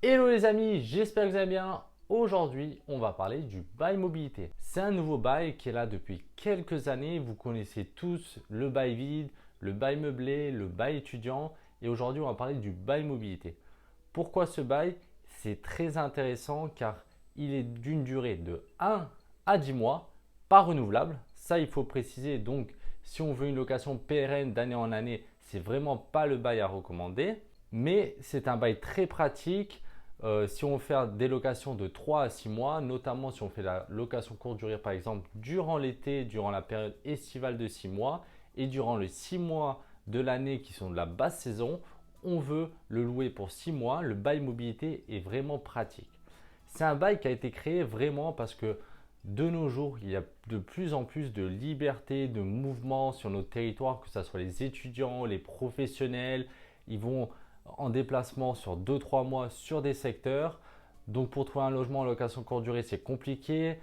Hello les amis, j'espère que vous allez bien. Aujourd'hui, on va parler du bail mobilité. C'est un nouveau bail qui est là depuis quelques années. Vous connaissez tous le bail vide, le bail meublé, le bail étudiant. Et aujourd'hui, on va parler du bail mobilité. Pourquoi ce bail? C'est très intéressant car il est d'une durée de 1 à 10 mois, pas renouvelable. Ça, il faut préciser. Donc, si on veut une location pérenne d'année en année, c'est vraiment pas le bail à recommander. Mais c'est un bail très pratique. Si on fait des locations de 3 à 6 mois, notamment si on fait la location courte durée par exemple durant l'été, durant la période estivale de 6 mois et durant les 6 mois de l'année qui sont de la basse saison, on veut le louer pour 6 mois. Le bail mobilité est vraiment pratique. C'est un bail qui a été créé vraiment parce que de nos jours, il y a de plus en plus de liberté, de mouvement sur notre territoire, que ce soit les étudiants, les professionnels. Ils vont en déplacement sur 2-3 mois sur des secteurs. Donc pour trouver un logement en location courte durée, c'est compliqué.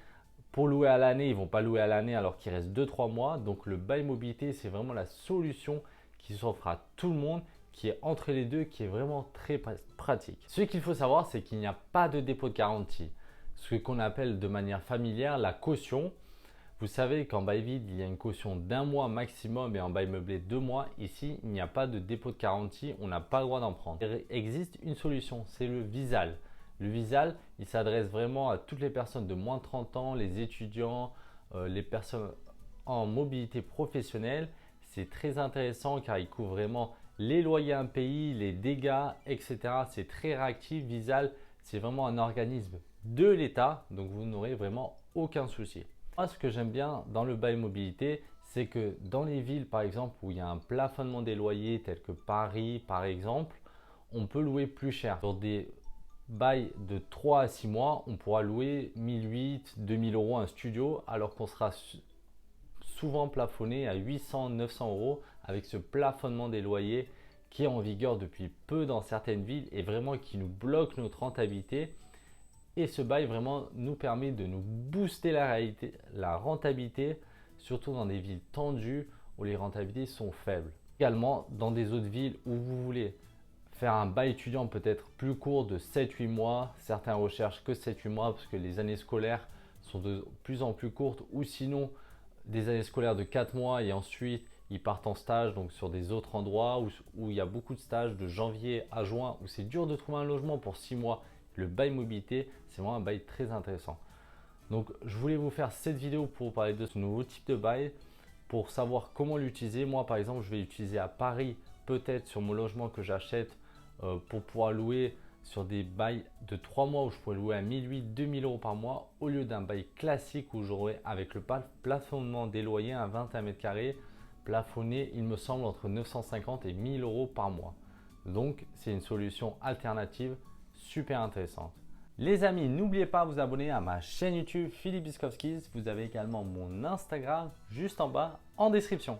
Pour louer à l'année, ils ne vont pas louer à l'année alors qu'il reste 2-3 mois. Donc le bail mobilité, c'est vraiment la solution qui s'offre à tout le monde, qui est entre les deux, qui est vraiment très pratique. Ce qu'il faut savoir, c'est qu'il n'y a pas de dépôt de garantie. Ce qu'on appelle de manière familière la caution. Vous savez qu'en bail vide, il y a une caution d'1 mois maximum et en bail meublé 2 mois. Ici, il n'y a pas de dépôt de garantie, on n'a pas le droit d'en prendre. Il existe une solution, c'est le Visal. Le Visal, il s'adresse vraiment à toutes les personnes de moins de 30 ans, les étudiants, les personnes en mobilité professionnelle. C'est très intéressant car il couvre vraiment les loyers impayés, les dégâts, etc. C'est très réactif. Visal, c'est vraiment un organisme de l'État, donc vous n'aurez vraiment aucun souci. Moi, ce que j'aime bien dans le bail mobilité, c'est que dans les villes, par exemple, où il y a un plafonnement des loyers, tel que Paris, par exemple, on peut louer plus cher. Sur des bails de 3 à 6 mois, on pourra louer 1008, 2000 euros un studio, alors qu'on sera souvent plafonné à 800, 900 euros avec ce plafonnement des loyers qui est en vigueur depuis peu dans certaines villes et vraiment qui nous bloque notre rentabilité. Et ce bail vraiment nous permet de nous booster la rentabilité, surtout dans des villes tendues où les rentabilités sont faibles. Également, dans des autres villes où vous voulez faire un bail étudiant peut-être plus court de 7-8 mois, certains recherchent que 7-8 mois parce que les années scolaires sont de plus en plus courtes, ou sinon des années scolaires de 4 mois et ensuite ils partent en stage, donc sur des autres endroits où il y a beaucoup de stages de janvier à juin, où c'est dur de trouver un logement pour 6 mois. Le bail mobilité, c'est vraiment un bail très intéressant. Donc je voulais vous faire cette vidéo pour vous parler de ce nouveau type de bail, pour savoir comment l'utiliser. Moi par exemple, je vais l'utiliser à Paris, peut-être sur mon logement que j'achète, pour pouvoir louer sur des bails de 3 mois où je pourrais louer à 1008-2000 euros par mois, au lieu d'un bail classique où j'aurais, avec le plafonnement des loyers, un 21 mètres carrés plafonné, il me semble, entre 950 et 1000 euros par mois. Donc c'est une solution alternative super intéressante. Les amis, n'oubliez pas de vous abonner à ma chaîne YouTube Philippe Biskowskis. Vous avez également mon Instagram juste en bas en description.